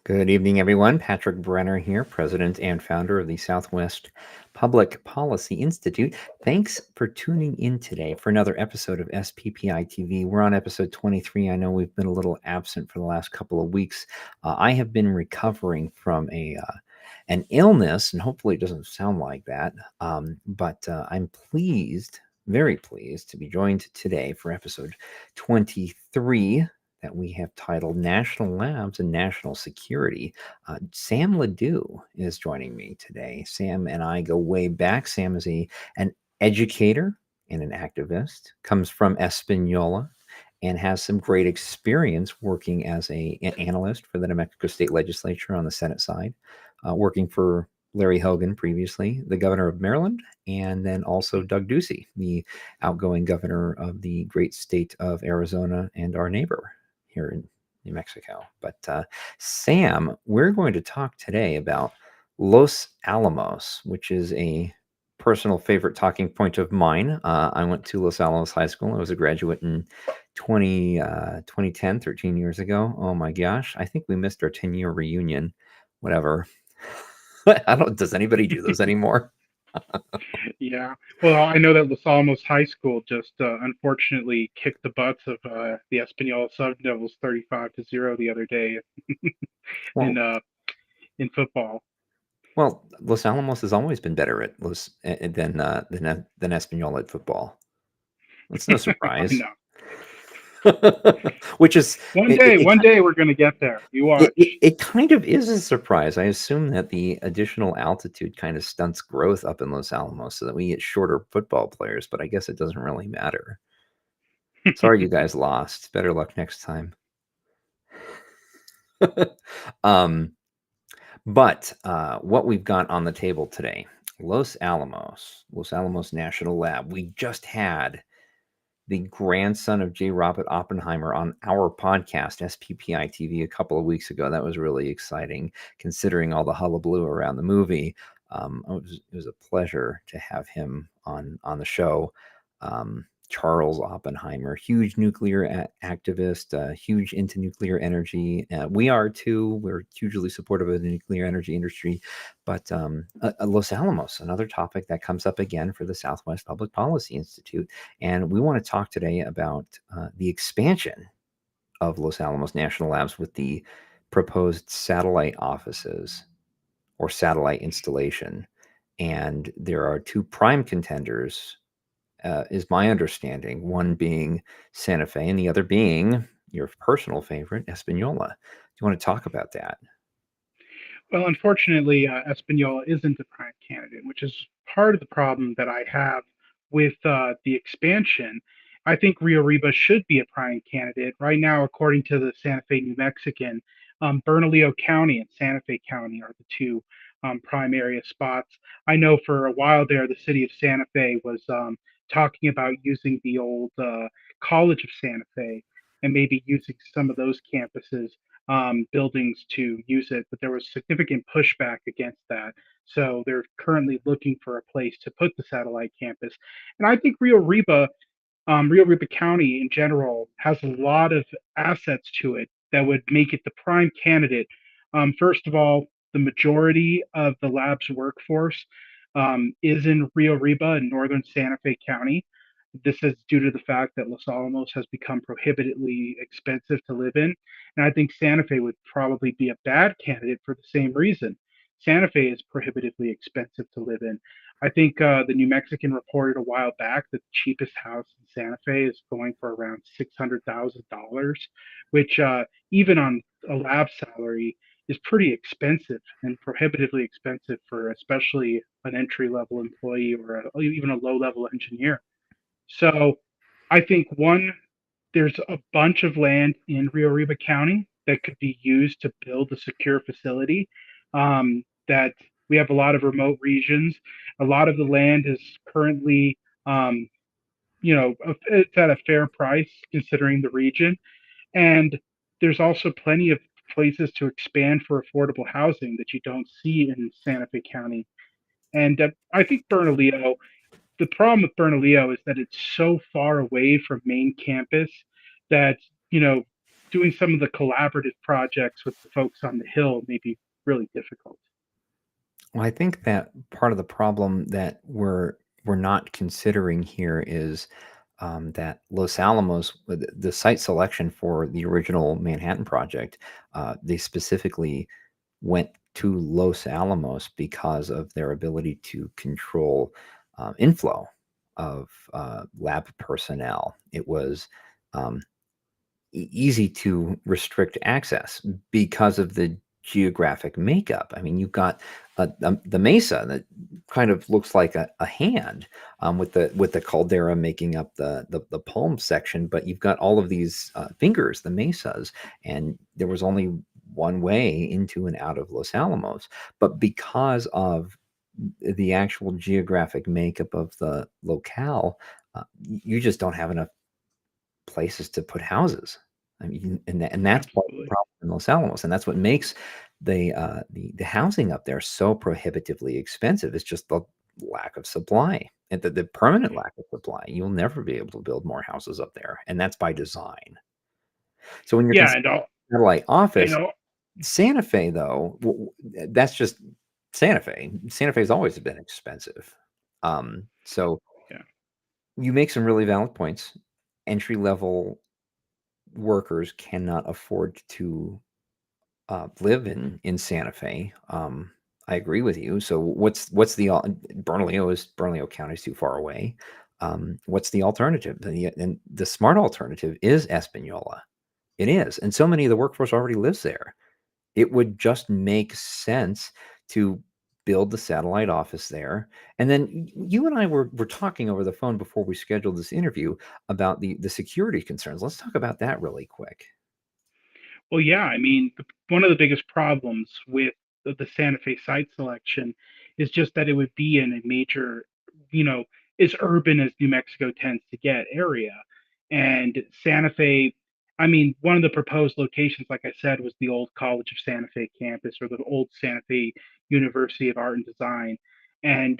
Good evening, everyone. Patrick Brenner here, President and founder of the Southwest Public Policy Institute. Thanks for tuning in today for another episode of SPPI-TV. We're on episode 23. I know we've been a little absent for the last couple of weeks. I have been recovering from an illness, and hopefully it doesn't sound like that. But I'm pleased, very pleased, to be joined today for episode 23 that we have titled National Labs and National Security. Sam Ledoux is joining me today. Sam and I go way back. Sam is an educator and an activist, comes from Espanola, and has some great experience working as an analyst for the New Mexico State Legislature on the Senate side, working for Larry Hogan previously, the governor of Maryland, and then also Doug Ducey, the outgoing governor of the great state of Arizona and our neighbor here in New Mexico. But Sam, we're going to talk today about Los Alamos, which is a personal favorite talking point of mine. I went to Los Alamos High School. I was a graduate in 2010, 13 years ago. Oh my gosh. I think we missed our 10-year reunion, whatever. Does anybody do those anymore? Yeah. Well, I know that Los Alamos High School just unfortunately kicked the butts of the Espanola Sun Devils 35-0 the other day in Well, uh, in football. well, Los Alamos has always been better at than Espanola at football. It's no I surprise. know. Which is One it, day, it, one day we're gonna get there. You it, it, watch. it kind of is a surprise. I assume that the additional altitude kind of stunts growth up in Los Alamos so that we get shorter football players, but I guess it doesn't really matter. Sorry you guys lost. Better luck next time. um, but what we've got on the table today, Los Alamos National Lab. We just had the grandson of J. Robert Oppenheimer on our podcast, SPPI TV, a couple of weeks ago. That was really exciting, considering all the hullabaloo around the movie. It was a pleasure to have him on the show. Charles Oppenheimer, huge nuclear activist, huge into nuclear energy. We are too. We're hugely supportive of the nuclear energy industry. But Los Alamos, another topic that comes up again for the Southwest Public Policy Institute. And we want to talk today about the expansion of Los Alamos National Labs with the proposed satellite offices or satellite installation. And there are two prime contenders, is my understanding, one being Santa Fe and the other being your personal favorite, Espanola. Do you want to talk about that? Well, unfortunately, Espanola isn't a prime candidate, which is part of the problem that I have with the expansion. I think Rio Riba should be a prime candidate. Right now, according to the Santa Fe New Mexican, Bernalillo County and Santa Fe County are the two prime area spots. I know for a while there, the city of Santa Fe was talking about using the old College of Santa Fe and maybe using some of those campuses buildings to use it, but there was significant pushback against that. So they're currently looking for a place to put the satellite campus. And I think Rio Riba County in general has a lot of assets to it that would make it the prime candidate. First of all, the majority of the lab's workforce is in Rio Riba in northern Santa Fe County. This is due to the fact that Los Alamos has become prohibitively expensive to live in. And I think Santa Fe would probably be a bad candidate for the same reason. Santa Fe is prohibitively expensive to live in. I think the New Mexican reported a while back that the cheapest house in Santa Fe is going for around $600,000, which even on a lab salary is pretty expensive and prohibitively expensive for especially an entry level employee or even a low level engineer. So I think one, there's a bunch of land in Rio Riba County that could be used to build a secure facility. That we have a lot of remote regions. A lot of the land is currently, um, it's at a fair price considering the region. And there's also plenty of places to expand for affordable housing that you don't see in Santa Fe County. And I think Bernalillo, the problem with Bernalillo is that it's so far away from main campus that, you know, doing some of the collaborative projects with the folks on the Hill may be really difficult. Well, I think that part of the problem that we're not considering here is that Los Alamos, the site selection for the original Manhattan project, they specifically went to Los Alamos because of their ability to control inflow of lab personnel. It was um, easy to restrict access because of the geographic makeup. I mean, you've got the mesa that kind of looks like a hand with the caldera making up the palm section, but you've got all of these fingers, the mesas, and there was only one way into and out of Los Alamos. But because of the actual geographic makeup of the locale, you just don't have enough places to put houses. I mean, and that's part of the Absolutely. problem in Los Alamos, and that's what makes the housing up there so prohibitively expensive. It's just the lack of supply and the permanent lack of supply. You'll never be able to build more houses up there, and that's by design. So when you're Yeah, considering and all, satellite you office, know, Santa Fe though, that's just Santa Fe. Santa Fe's always been expensive. So yeah. you make some really valid points. Entry level workers cannot afford to live in Santa Fe. I agree with you. So what's the Bernalillo County is too far away. What's the alternative? And the smart alternative is Espanola. It is, and so many of the workforce already lives there. It would just make sense to build the satellite office there. And then you and I were talking over the phone before we scheduled this interview about the security concerns. Let's talk about that really quick. Well, yeah, I mean, one of the biggest problems with the Santa Fe site selection is just that it would be in a major, you know, as urban as New Mexico tends to get area. And Santa Fe, I mean, one of the proposed locations, like I said, was the old College of Santa Fe campus or the old Santa Fe University of Art and Design. And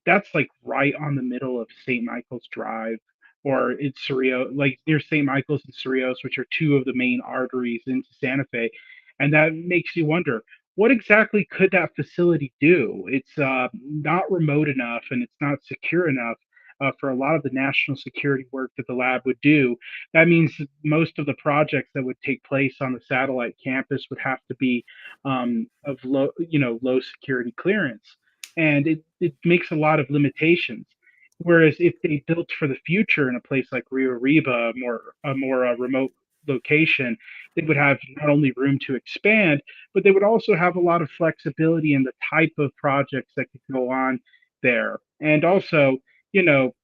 that's like right on the middle of St. Michael's Drive or it's Cerrillo, like near St. Michael's and Cerrillos, which are two of the main arteries into Santa Fe. And that makes you wonder, what exactly could that facility do? It's not remote enough and it's not secure enough for a lot of the national security work that the lab would do. That means most of the projects that would take place on the satellite campus would have to be of low security clearance. And it makes a lot of limitations. Whereas if they built for the future in a place like Rio Arriba, a more remote location, they would have not only room to expand, but they would also have a lot of flexibility in the type of projects that could go on there. And also,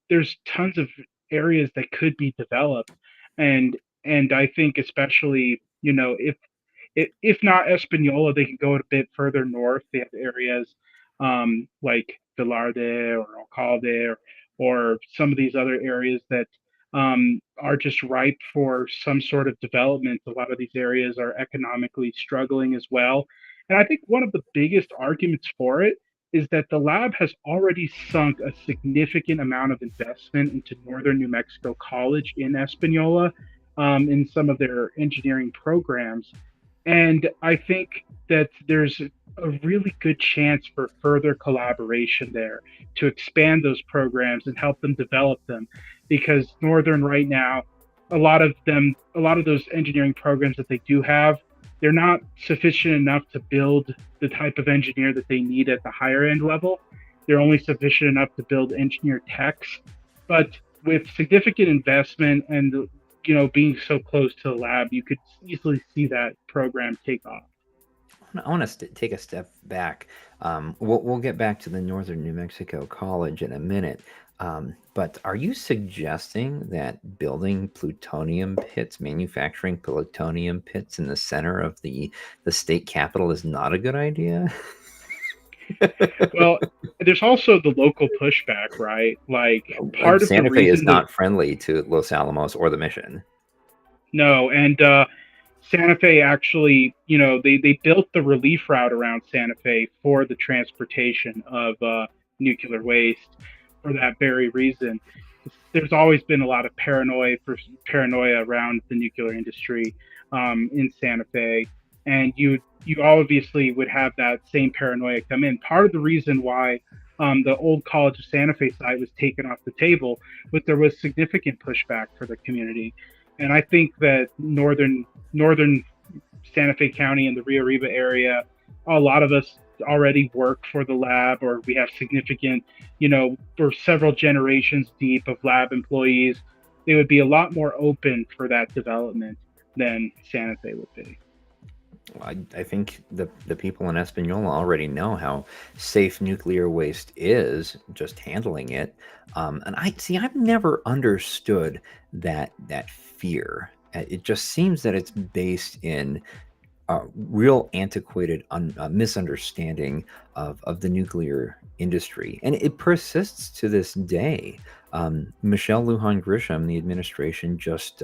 there's tons of areas that could be developed, and I think especially, if not Espanola, they can go a bit further north. They have areas like Velarde or Alcalde or some of these other areas that are just ripe for some sort of development. A lot of these areas are economically struggling as well. And I think one of the biggest arguments for it is that the lab has already sunk a significant amount of investment into Northern New Mexico College in Espanola in some of their engineering programs. And I think that there's a really good chance for further collaboration there to expand those programs and help them develop them. Because Northern right now, a lot of those engineering programs that they do have, they're not sufficient enough to build the type of engineer that they need at the higher end level. They're only sufficient enough to build engineer techs. But with significant investment and being so close to the lab, you could easily see that program take off. I want to take a step back. We'll get back to the Northern New Mexico College in a minute. But are you suggesting that building plutonium pits, manufacturing plutonium pits in the center of the state capital is not a good idea? Well, there's also the local pushback, right? Like part of the Santa Fe is reason the not friendly to Los Alamos or the mission. no, and Santa Fe actually, they built the relief route around Santa Fe for the transportation of nuclear waste for that very reason. there's always been a lot of paranoia around the nuclear industry in Santa Fe, and you obviously would have that same paranoia come in. Part of the reason why the old College of Santa Fe site was taken off the table was there was significant pushback for the community, and I think that northern Santa Fe County and the Rio Arriba area, a lot of us already work for the lab, or we have significant, we're several generations deep of lab employees. They would be a lot more open for that development than Santa Fe would be. I think the people in Espanola already know how safe nuclear waste is, just handling it. And I've never understood that fear. It just seems that it's based in real antiquated misunderstanding of the nuclear industry, and it persists to this day. Michelle Lujan Grisham, the administration, just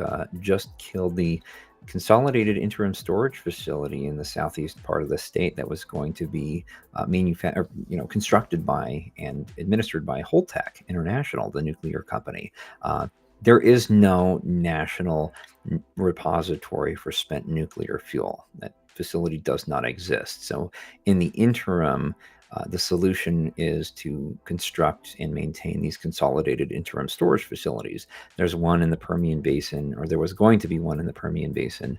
killed the consolidated interim storage facility in the southeast part of the state that was going to be constructed by and administered by Holtec International, the nuclear company. There is no national repository for spent nuclear fuel. That facility does not exist. So in the interim, the solution is to construct and maintain these consolidated interim storage facilities. There's one in the Permian Basin, or there was going to be one in the Permian Basin,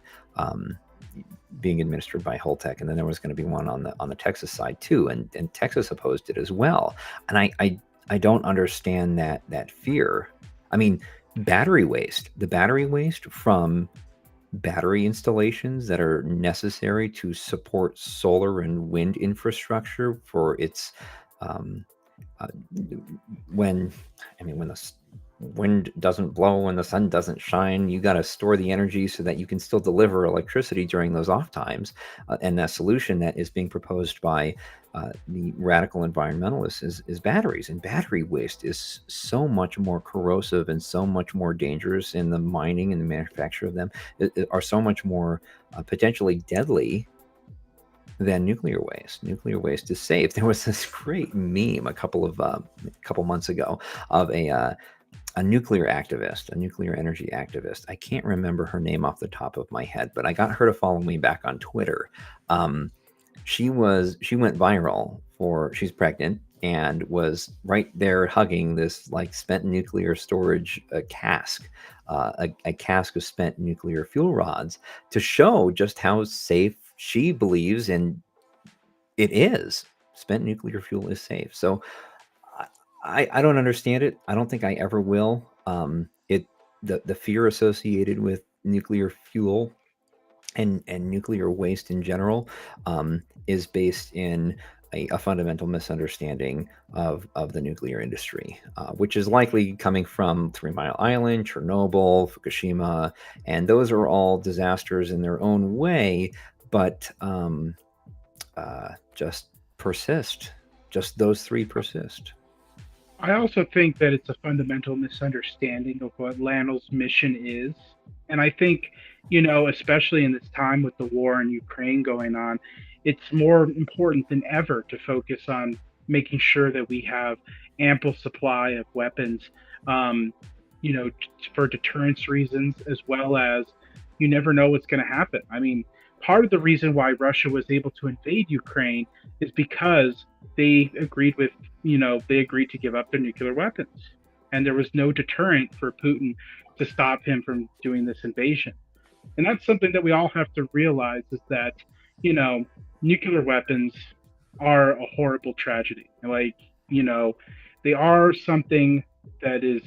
being administered by Holtec, and then there was going to be one on the Texas side too, and Texas opposed it as well. And I don't understand that fear. I mean, the battery waste from battery installations that are necessary to support solar and wind infrastructure for its when the wind doesn't blow and the sun doesn't shine, you got to store the energy so that you can still deliver electricity during those off times. And that solution that is being proposed by the radical environmentalists is batteries. And battery waste is so much more corrosive and so much more dangerous in the mining and the manufacture of them, are so much more potentially deadly than nuclear waste. Nuclear waste is safe. There was this great meme a couple months ago of a nuclear activist, a nuclear energy activist. I can't remember her name off the top of my head, but I got her to follow me back on Twitter. She went viral she's pregnant and was right there hugging this like spent nuclear storage cask, a cask of spent nuclear fuel rods, to show just how safe she believes, and it is. Spent nuclear fuel is safe. So I don't understand it. I don't think I ever will. The fear associated with nuclear fuel and nuclear waste in general is based in a fundamental misunderstanding of the nuclear industry, which is likely coming from 3 Mile Island, Chernobyl, Fukushima, and those are all disasters in their own way, but just persist. Just those three persist. I also think that it's a fundamental misunderstanding of what LANO's mission is. And I think, especially in this time with the war in Ukraine going on, it's more important than ever to focus on making sure that we have ample supply of weapons, for deterrence reasons, as well as you never know what's going to happen. I mean, part of the reason why Russia was able to invade Ukraine is because they agreed to give up their nuclear weapons. And there was no deterrent for Putin to stop him from doing this invasion. And that's something that we all have to realize, is that, nuclear weapons are a horrible tragedy. Like, they are something that is,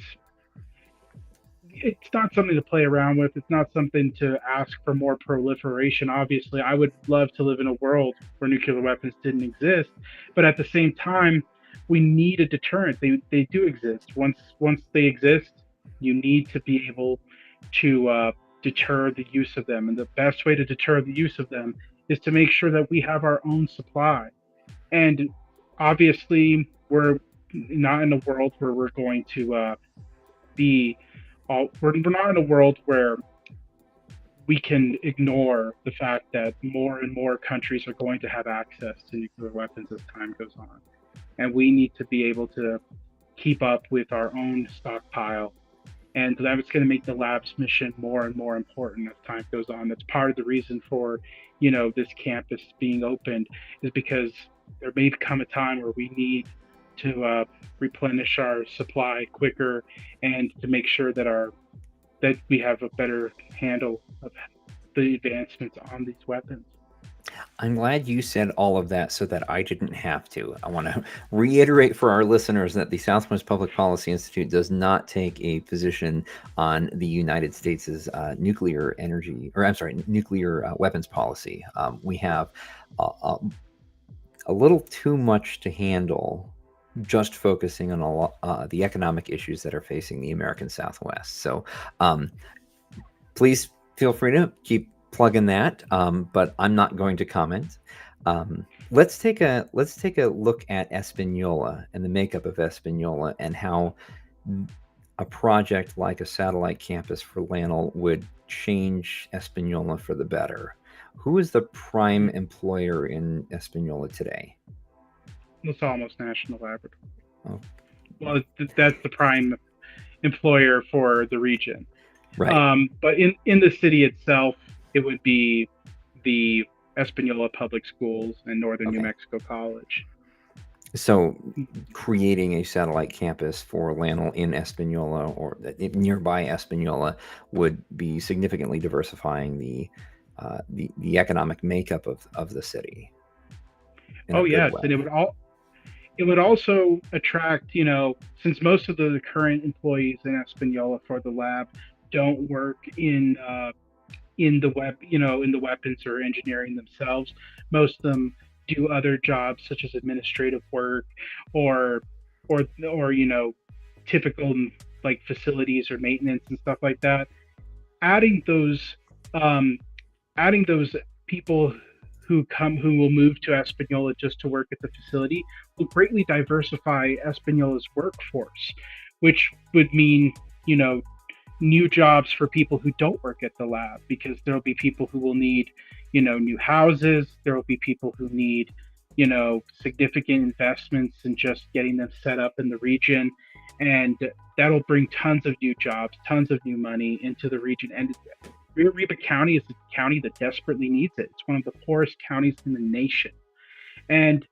it's not something to play around with. It's not something to ask for more proliferation. Obviously, I would love to live in a world where nuclear weapons didn't exist, but at the same time, we need a deterrent. They do exist. Once they exist, you need to be able to deter the use of them. And the best way to deter the use of them is to make sure that we have our own supply. And obviously, we're not in a world where we're going to we're not in a world where we can ignore the fact that more and more countries are going to have access to nuclear weapons as time goes on. And we need to be able to keep up with our own stockpile. And that's going to make the lab's mission more and more important as time goes on. That's part of the reason for, this campus being opened, is because there may come a time where we need to replenish our supply quicker, and to make sure that we have a better handle of the advancements on these weapons. I'm glad you said all of that so that I didn't have to. I want to reiterate for our listeners that the Southwest Public Policy Institute does not take a position on the United States' nuclear energy, or I'm sorry, nuclear weapons policy. We have a little too much to handle just focusing on the economic issues that are facing the American Southwest. So please feel free to keep plugging that, but I'm not going to comment. Let's take a look at Espanola and the makeup of Espanola, and how a project like a satellite campus for LANL would change Espanola for the better. Who is the prime employer in Espanola today? Los Alamos National Laboratory. Oh. Well, that's the prime employer for the region. Right. But in the city itself, it would be the Espanola Public Schools and Northern New Mexico College. So creating a satellite campus for LANL in Espanola, or nearby Espanola, would be significantly diversifying the economic makeup of the city. Oh yes, and it would also attract, since most of the current employees in Espanola for the lab don't work in the weapons or engineering themselves. Most of them do other jobs such as administrative work, or typical like facilities or maintenance and stuff like that. Adding those people who will move to Espanola just to work at the facility will greatly diversify Espanola's workforce, which would mean, new jobs for people who don't work at the lab, because there'll be people who will need, new houses. There will be people who need, significant investments in just getting them set up in the region. And that'll bring tons of new jobs, tons of new money into the region. And Rio Arriba County is a county that desperately needs it. It's one of the poorest counties in the nation. And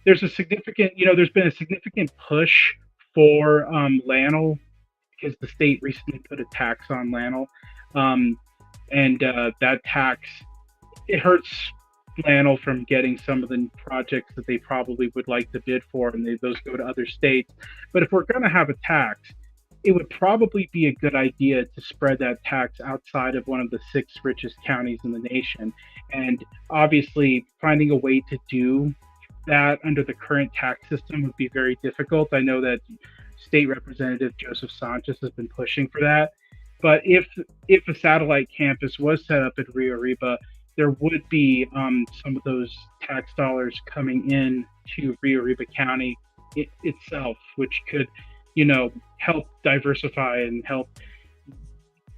there's been a significant push for LANL, because the state recently put a tax on LANL. And that tax, it hurts LANL from getting some of the projects that they probably would like to bid for, and those go to other states. But if we're going to have a tax, it would probably be a good idea to spread that tax outside of one of the 6 richest counties in the nation. And obviously, finding a way to do that under the current tax system would be very difficult. I know that State Representative Joseph Sanchez has been pushing for that. But if a satellite campus was set up at Rio Arriba, there would be some of those tax dollars coming in to Rio Arriba County itself, which could, help diversify and help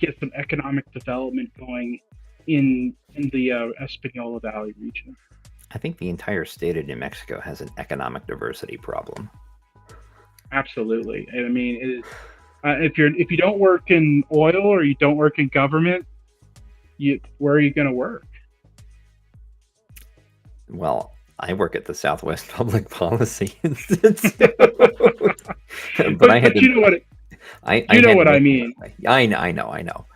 get some economic development going in the Espanola Valley region. I think the entire state of New Mexico has an economic diversity problem. Absolutely. I mean, if you don't work in oil, or you don't work in government, where are you going to work? Well, I work at the Southwest Public Policy Institute. but I had to, you know what? You know what I mean. I know.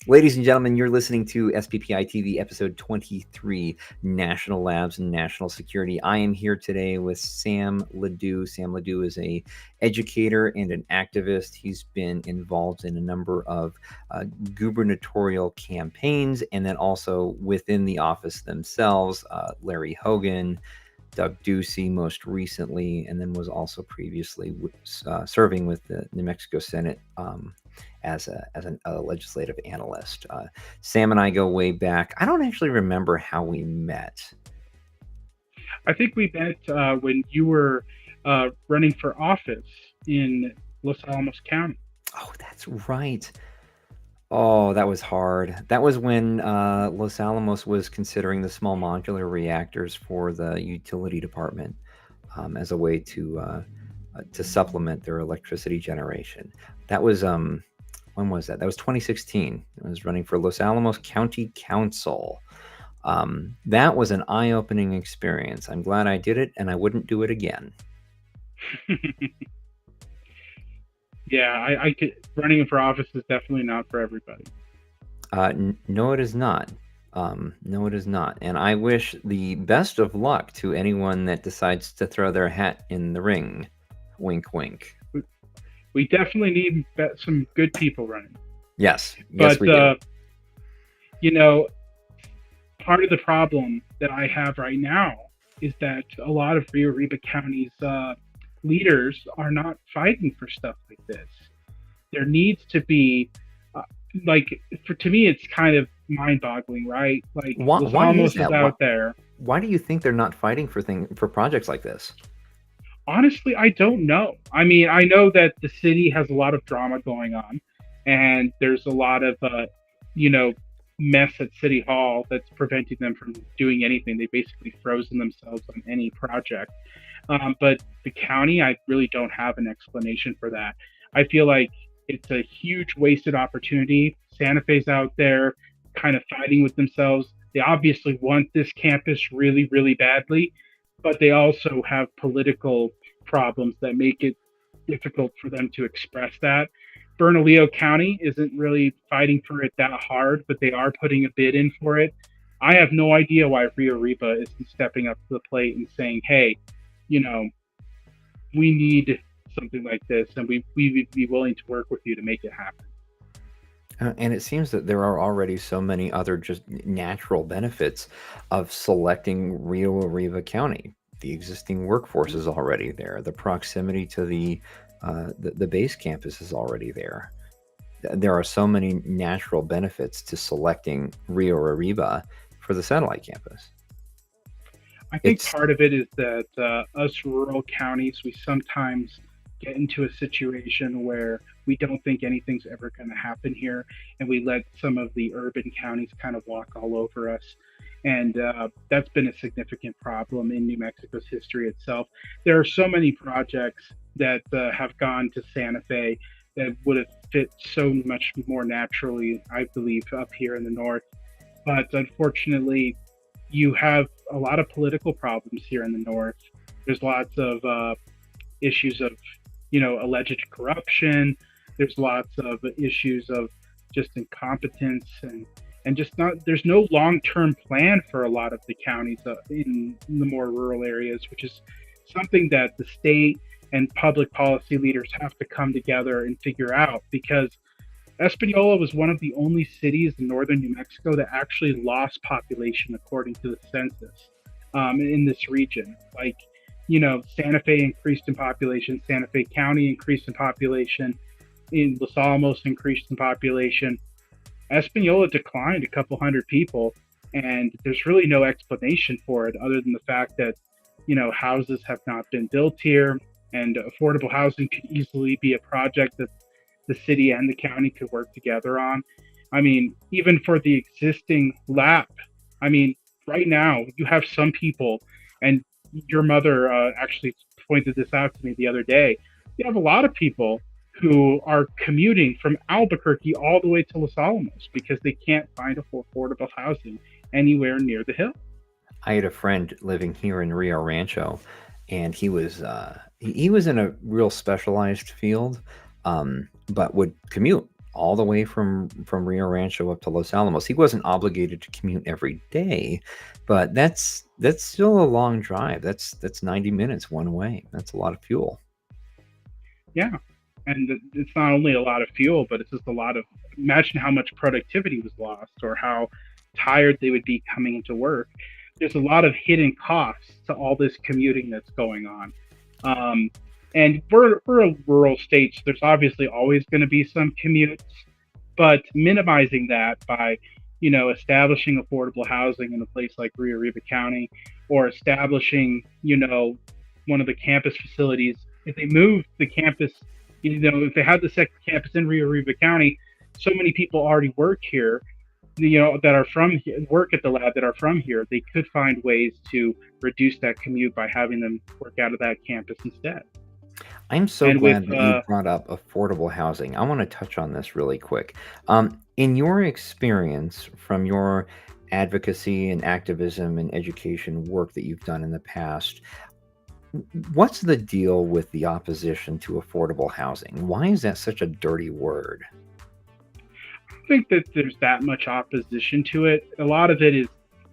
Ladies and gentlemen, you're listening to SPPI-TV episode 23, National Labs and National Security. I am here today with Sam Ledoux. Sam Ledoux is an educator and an activist. He's been involved in a number of gubernatorial campaigns, and then also within the office themselves, Larry Hogan, Doug Ducey most recently, and then was also previously serving with the New Mexico Senate as a legislative analyst. Sam and I go way back. I don't actually remember how we met. I think we met when you were running for office in Los Alamos County. Oh, that's right. Oh, that was hard. That was when Los Alamos was considering the small modular reactors for the utility department as a way to to supplement their electricity generation. That was when was that? That was 2016. I was running for Los Alamos County Council. That was an eye-opening experience. I'm glad I did it, and I wouldn't do it again. Yeah, I could, running for office is definitely not for everybody. No, it is not. No, it is not. And I wish the best of luck to anyone that decides to throw their hat in the ring. Wink, wink. We definitely need some good people running. Yes, But we do. you know, part of the problem that I have right now is that a lot of Rio Arriba County's leaders are not fighting for stuff like this. There needs to be, uh, like, to me, it's kind of mind-boggling, right? Like, Los Why is Alamos is that? out there. Why do you think they're not fighting for projects like this? Honestly, I don't know. I mean, I know that the city has a lot of drama going on, and there's a lot of, you know, mess at City Hall that's preventing them from doing anything. They basically frozen themselves on any project. But the county, I really don't have an explanation for that. I feel like it's a huge wasted opportunity. Santa Fe's out there kind of fighting with themselves. They obviously want this campus really, really badly, but they also have political problems that make it difficult for them to express that. Bernalillo County isn't really fighting for it that hard, but they are putting a bid in for it. I have no idea why Rio Arriba isn't stepping up to the plate and saying, hey, you know, we need something like this, and we would be willing to work with you to make it happen. And it seems that there are already so many other just natural benefits of selecting Rio Arriba County. The existing workforce is already there. The proximity to the base campus is already there. There are so many natural benefits to selecting Rio Arriba for the satellite campus. I think It's part of it is that us rural counties, we sometimes get into a situation where we don't think anything's ever going to happen here, and we let some of the urban counties kind of walk all over us. And that's been a significant problem in New Mexico's history itself. There are so many projects that have gone to Santa Fe that would have fit so much more naturally, I believe, up here in the north. But unfortunately, you have a lot of political problems here in the north. There's lots of issues of, alleged corruption. There's lots of issues of just incompetence and just not. There's no long-term plan for a lot of the counties in the more rural areas, which is something that the state and public policy leaders have to come together and figure out because Espanola was one of the only cities in northern New Mexico that actually lost population according to the census in this region. Like, Santa Fe increased in population, Santa Fe County increased in population, in Los Alamos increased in population. Espanola declined a couple hundred people, and there's really no explanation for it other than the fact that, houses have not been built here, and affordable housing could easily be a project that the city and the county could work together on. I mean, even for the existing lab, I mean, right now you have some people, and your mother actually pointed this out to me the other day. You have a lot of people who are commuting from Albuquerque all the way to Los Alamos because they can't find affordable housing anywhere near the hill. I had a friend living here in Rio Rancho, and he was in a real specialized field, but would commute all the way from Rio Rancho up to Los Alamos. He wasn't obligated to commute every day, but that's still a long drive. That's 90 minutes one way. That's a lot of fuel. Yeah. And it's not only a lot of fuel, but it's just a lot of, imagine how much productivity was lost or how tired they would be coming into work. There's a lot of hidden costs to all this commuting that's going on. And we're a rural state, so there's obviously always going to be some commutes, but minimizing that by, establishing affordable housing in a place like Rio Arriba County or establishing, one of the campus facilities. If they move the campus, if they had the second campus in Rio Arriba County, so many people already work here, that are from here, work at the lab that are from here. They could find ways to reduce that commute by having them work out of that campus instead. I'm so And with glad that you brought up affordable housing. I want to touch on this really quick. In your experience from your advocacy and activism and education work that you've done in the past, what's the deal with the opposition to affordable housing? Why is that such a dirty word? I think that there's that much opposition to it. A lot of it is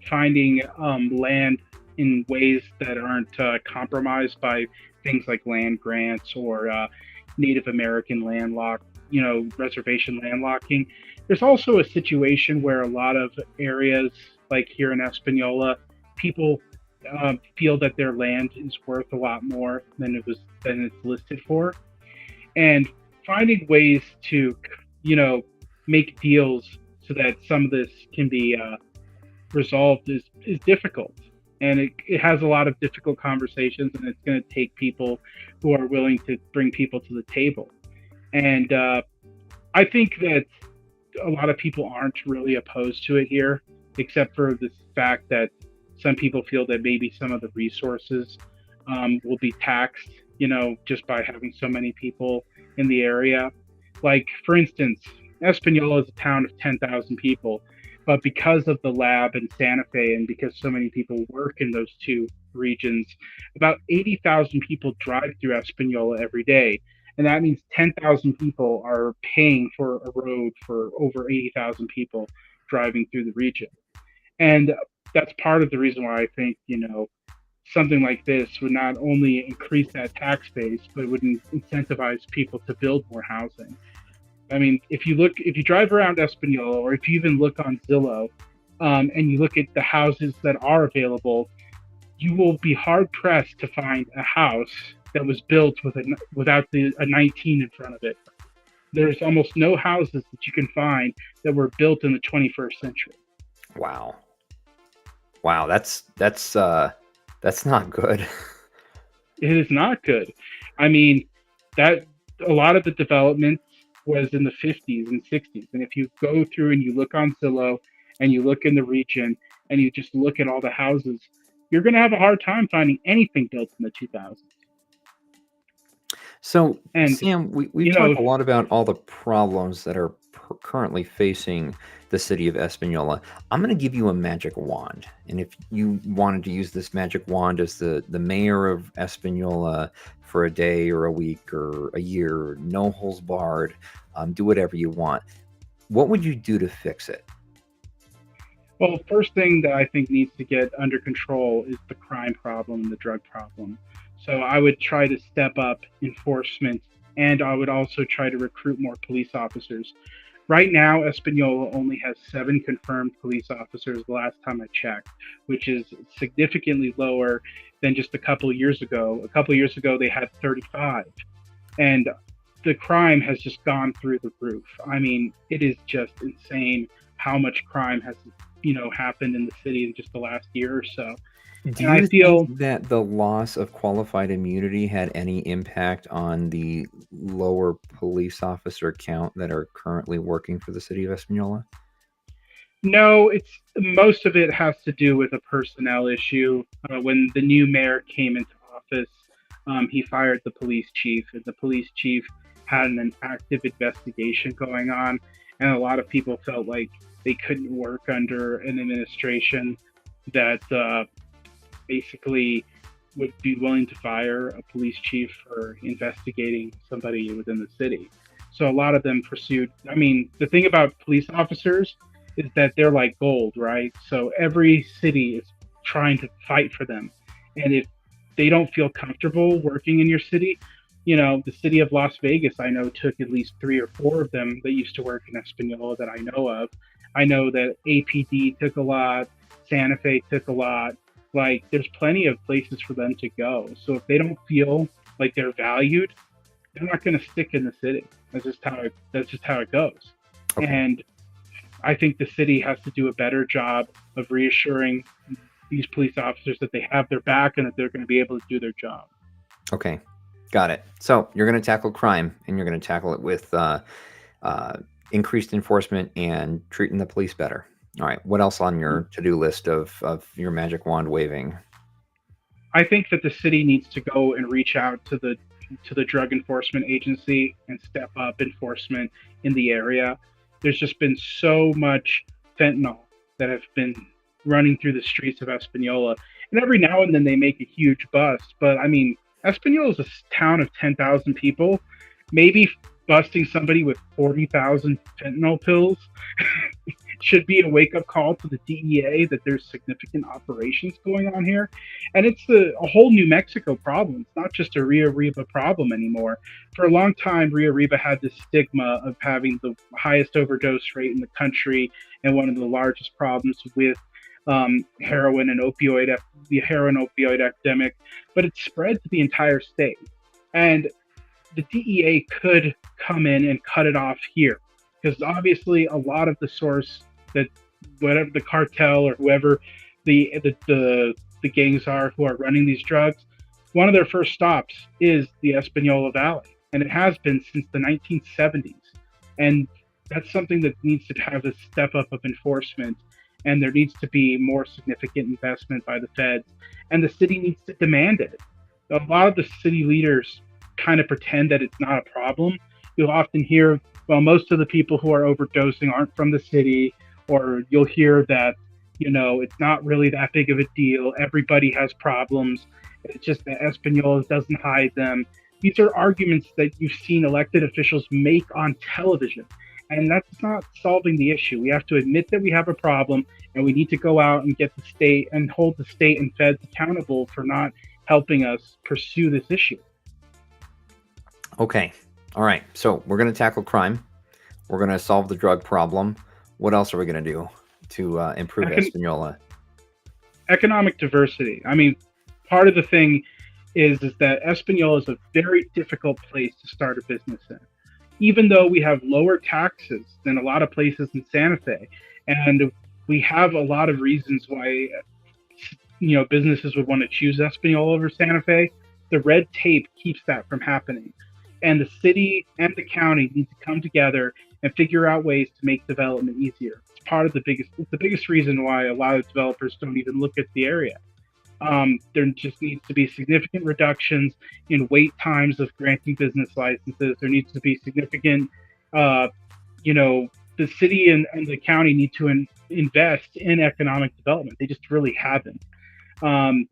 finding land in ways that aren't compromised by things like land grants or Native American landlock, reservation landlocking. There's also a situation where a lot of areas, like here in Espanola, people feel that their land is worth a lot more than it's listed for, and finding ways to, you know, make deals so that some of this can be resolved is difficult. And it has a lot of difficult conversations, and it's going to take people who are willing to bring people to the table. And I think that a lot of people aren't really opposed to it here, except for the fact that some people feel that maybe some of the resources will be taxed, just by having so many people in the area. Like, for instance, Espanola is a town of 10,000 people, but because of the lab in Santa Fe and because so many people work in those two regions, about 80,000 people drive through Espanola every day. And that means 10,000 people are paying for a road for over 80,000 people driving through the region. And that's part of the reason why I think, something like this would not only increase that tax base, but it would incentivize people to build more housing. I mean, if you drive around Espanola, or if you even look on Zillow, and you look at the houses that are available, you will be hard pressed to find a house that was built without a 19 in front of it. There's almost no houses that you can find that were built in the 21st century. Wow. Wow, that's not good. It is not good. I mean, that a lot of the development was in the 50s and 60s. And if you go through and you look on Zillow and you look in the region and you just look at all the houses, you're going to have a hard time finding anything built in the 2000s. So, And, Sam, we've you know, talked a lot about all the problems that are currently facing the city of Espanola. I'm going to give you a magic wand. And if you wanted to use this magic wand as the mayor of Espanola for a day or a week or a year, no holes barred, do whatever you want, what would you do to fix it? well, first thing that I think needs to get under control is the crime problem and the drug problem. So I would try to step up enforcement, and I would also try to recruit more police officers. Right now, Espanola only has 7 confirmed police officers the last time I checked, which is significantly lower than just a couple of years ago. A couple of years ago, they had 35. And the crime has just gone through the roof. I mean, it is just insane how much crime has, happened in the city in just the last year or so. Do And I you feel think that the loss of qualified immunity had any impact on the lower police officer count that are currently working for the city of Espanola? no, it's most of it has to do with a personnel issue. When the new mayor came into office, he fired the police chief, and the police chief had an active investigation going on, and a lot of people felt like they couldn't work under an administration that basically would be willing to fire a police chief for investigating somebody within the city. So a lot of them pursued. I mean, the thing about police officers is that they're like gold, right? So every city is trying to fight for them. And if they don't feel comfortable working in your city, the city of Las Vegas, I know, took at least 3 or 4 of them that used to work in Espanola that I know of. I know that APD took a lot, Santa Fe took a lot. Like, there's plenty of places for them to go. So if they don't feel like they're valued, they're not going to stick in the city. That's just how it goes. Okay. And I think the city has to do a better job of reassuring these police officers that they have their back and that they're going to be able to do their job. Okay. Got it. So you're going to tackle crime, and you're going to tackle it with increased enforcement and treating the police better. All right. What else on your to-do list of your magic wand waving? I think that the city needs to go and reach out to the to the Drug Enforcement Agency and step up enforcement in the area. There's just been so much fentanyl that have been running through the streets of Espanola. And every now and then they make a huge bust. But I mean, Espanola is a town of 10,000 people. Maybe busting somebody with 40,000 fentanyl pills should be a wake up call to the DEA that there's significant operations going on here. And it's a whole New Mexico problem. It's not just a Rio Arriba problem anymore. For a long time, Rio Arriba had this stigma of having the highest overdose rate in the country and one of the largest problems with heroin and the heroin opioid epidemic, but it's spread to the entire state. And the DEA could come in and cut it off here because obviously a lot of the source that whatever the cartel or whoever the gangs are who are running these drugs, one of their first stops is the Espanola Valley, and it has been since the 1970s. And that's something that needs to have a step up of enforcement, and there needs to be more significant investment by the feds, and the city needs to demand it. A lot of the city leaders kind of pretend that it's not a problem. You'll often hear, well, most of the people who are overdosing aren't from the city, or you'll hear that, it's not really that big of a deal. Everybody has problems. It's just that Espanola doesn't hide them. These are arguments that you've seen elected officials make on television, and that's not solving the issue. We have to admit that we have a problem, and we need to go out and get the state and hold the state and feds accountable for not helping us pursue this issue. Okay. All right. So we're going to tackle crime. We're going to solve the drug problem. What else are we going to do to improve Espanola? Economic diversity. I mean, part of the thing is that Espanola is a very difficult place to start a business in. Even though we have lower taxes than a lot of places in Santa Fe, and we have a lot of reasons why businesses would want to choose Espanola over Santa Fe, the red tape keeps that from happening. And the city and the county need to come together and figure out ways to make development easier. It's the biggest reason why a lot of developers don't even look at the area. There just needs to be significant reductions in wait times of granting business licenses. There needs to be significant, the city and the county need to invest in economic development. They just really haven't. And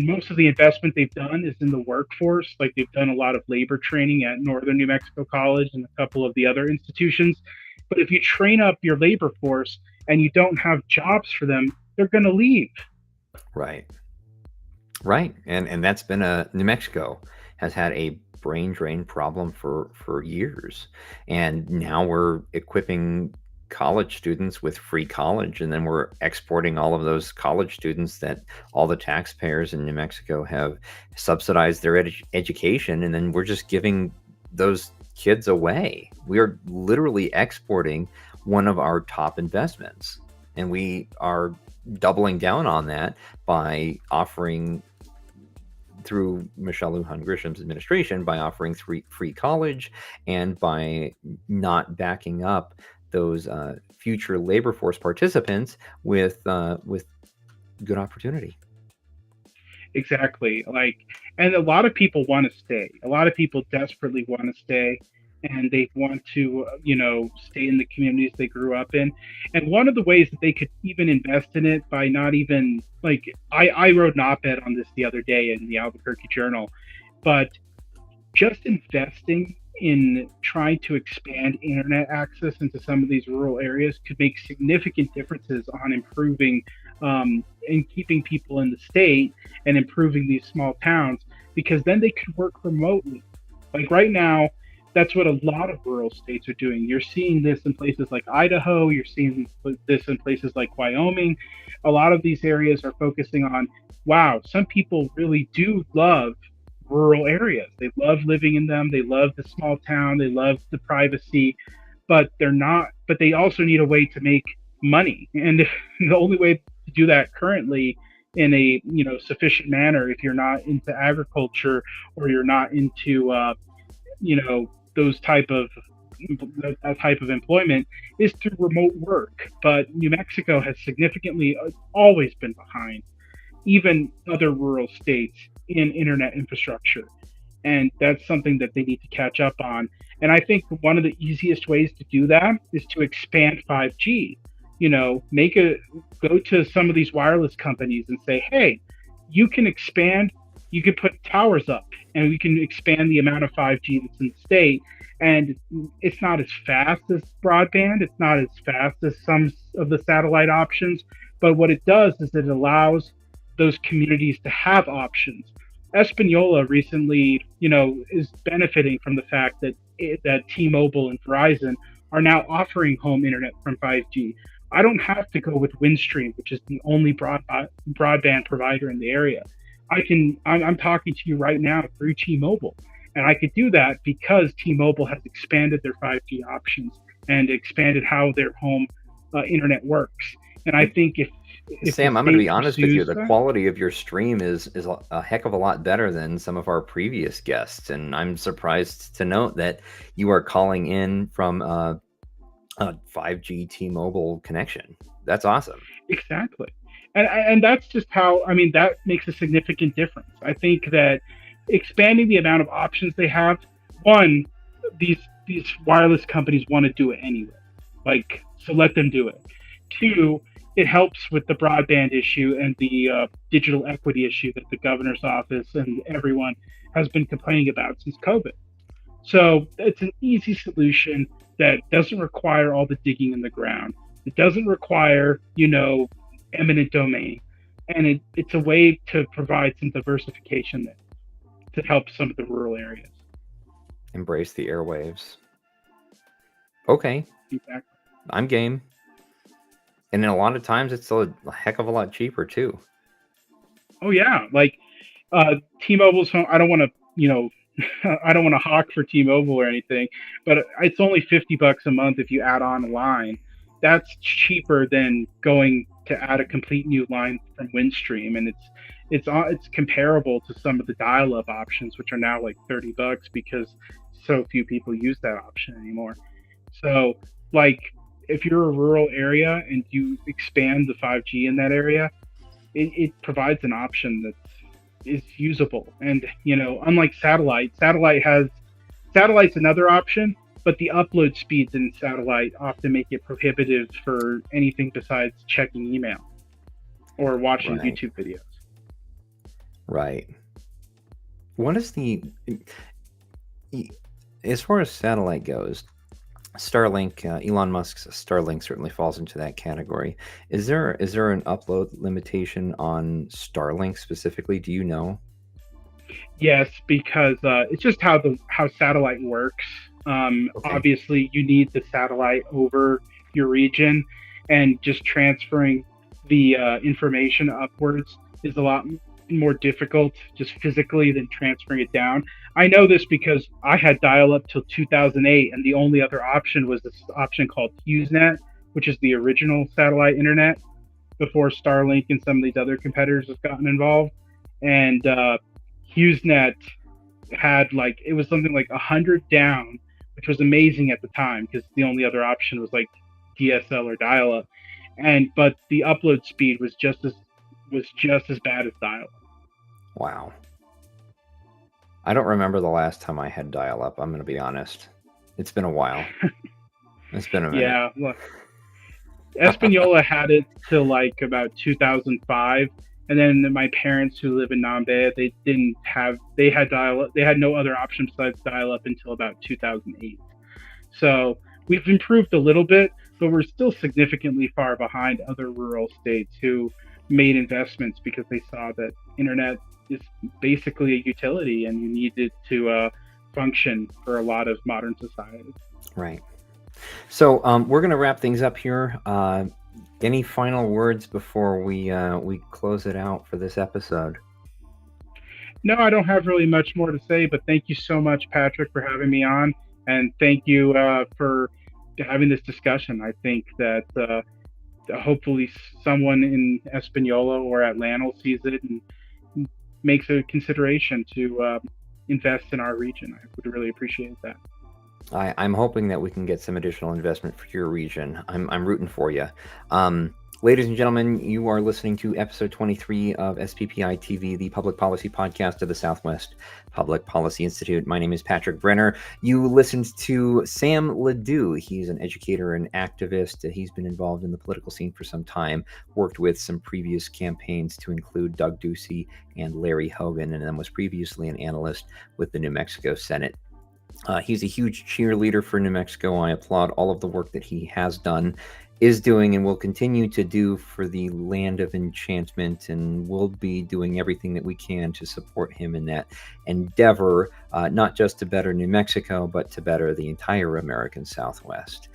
most of the investment they've done is in the workforce. Like, they've done a lot of labor training at Northern New Mexico College and a couple of the other institutions. But if you train up your labor force and you don't have jobs for them, they're going to leave. Right. And that's been New Mexico has had a brain drain problem for years. And now we're equipping college students with free college, and then we're exporting all of those college students that all the taxpayers in New Mexico have subsidized their education, and then we're just giving those kids away. We are literally exporting one of our top investments, and we are doubling down on that by offering, through Michelle Lujan Grisham's administration, by offering free college and by not backing up those future labor force participants with good opportunity. Exactly. And a lot of people want to stay. A lot of people desperately want to stay, and they want to, stay in the communities they grew up in. And one of the ways that they could even invest in it by not even, I wrote an op-ed on this the other day in the Albuquerque Journal, but just investing in trying to expand internet access into some of these rural areas could make significant differences on improving and keeping people in the state and improving these small towns, because then they could work remotely. Like right now, that's what a lot of rural states are doing. You're seeing this in places like Idaho. You're seeing this in places like Wyoming. A lot of these areas are focusing on, wow, some people really do love rural areas. They love living in them. They love the small town. They love the privacy, but they also need a way to make money. And the only way to do that currently in a, sufficient manner, if you're not into agriculture or you're not into, that type of employment, is through remote work. But New Mexico has significantly always been behind even other rural states in internet infrastructure. and that's something that they need to catch up on. And I think one of the easiest ways to do that is to expand 5G. Make a go to some of these wireless companies and say, hey, you can expand, you can put towers up, and we can expand the amount of 5G that's in the state. And it's not as fast as broadband, it's not as fast as some of the satellite options, but what it does is it allows those communities to have options. Espanola recently, is benefiting from the fact that T-Mobile and Verizon are now offering home internet from 5G. I don't have to go with Windstream, which is the only broadband provider in the area. I'm talking to you right now through T-Mobile, and I could do that because T-Mobile has expanded their 5G options and expanded how their home internet works. And I think if the Sam, I'm going to be state honest with you. pursues The that, quality of your stream is a heck of a lot better than some of our previous guests, and I'm surprised to note that you are calling in from a 5G T-Mobile connection. That's awesome. exactly. And that's just how, I mean, that makes a significant difference. I think that expanding the amount of options they have, one, these wireless companies want to do it anyway. Like, so let them do it. Two, it helps with the broadband issue and the digital equity issue that the governor's office and everyone has been complaining about since COVID. So it's an easy solution that doesn't require all the digging in the ground. It doesn't require, eminent domain. And it's a way to provide some diversification there to help some of the rural areas. Embrace the airwaves. Okay, Exactly. I'm game. And then a lot of times it's a heck of a lot cheaper too. Oh yeah, like T-Mobile's home. I don't want to, I don't want to hawk for T-Mobile or anything, but it's only $50 a month if you add on a line. That's cheaper than going to add a complete new line from Windstream, and it's comparable to some of the dial-up options, which are now like $30 because so few people use that option anymore. So, like, if you're a rural area and you expand the 5G in that area, it provides an option that is usable. And unlike satellite's another option, but the upload speeds in satellite often make it prohibitive for anything besides checking email or watching Right. YouTube videos. Right. What is as far as satellite goes, Starlink, Elon Musk's Starlink certainly falls into that category. Is there an upload limitation on Starlink specifically? Do you know? Yes, because it's just how satellite works. Okay. Obviously, you need the satellite over your region, and just transferring the information upwards is a lot more difficult just physically than transferring it down. I know this because I had dial up till 2008, and the only other option was this option called HughesNet, which is the original satellite internet before Starlink and some of these other competitors have gotten involved. And HughesNet had like it was something like 100 down, which was amazing at the time because the only other option was like DSL or dial up, and but the upload speed was just as bad as dial up. Wow. I don't remember the last time I had dial-up. I'm going to be honest. It's been a while. It's been a minute. Yeah, look, Espanola had it till like about 2005, and then my parents who live in Nambe, they had dial up. They had no other option besides dial up until about 2008. So we've improved a little bit, but we're still significantly far behind other rural states who made investments because they saw that internet is basically a utility and you need it to function for a lot of modern society. Right. So we're going to wrap things up here. Any final words before we close it out for this episode? No, I don't have really much more to say, but thank you so much, Patrick, for having me on, and thank you for having this discussion. I think that hopefully someone in Espanola or Atlanta sees it and makes a consideration to invest in our region. I would really appreciate that. I'm hoping that we can get some additional investment for your region. I'm rooting for you. Ladies and gentlemen, you are listening to episode 23 of SPPI-TV, the public policy podcast of the Southwest Public Policy Institute. My name is Patrick Brenner. You listened to Sam Ledoux. He's an educator and activist. He's been involved in the political scene for some time, worked with some previous campaigns to include Doug Ducey and Larry Hogan, and then was previously an analyst with the New Mexico Senate. He's a huge cheerleader for New Mexico. I applaud all of the work that he has done, is doing, and will continue to do for the land of enchantment, and we'll be doing everything that we can to support him in that endeavor, not just to better New Mexico, but to better the entire American Southwest.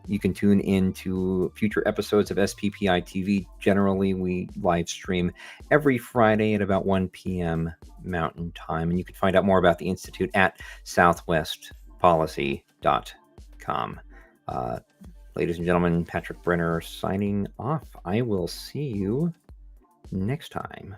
You can tune in to future episodes of SPPI TV. Generally, we live stream every Friday at about 1 p.m. Mountain Time, and you can find out more about the Institute at southwestpolicy.com. Ladies and gentlemen, Patrick Brenner signing off. I will see you next time.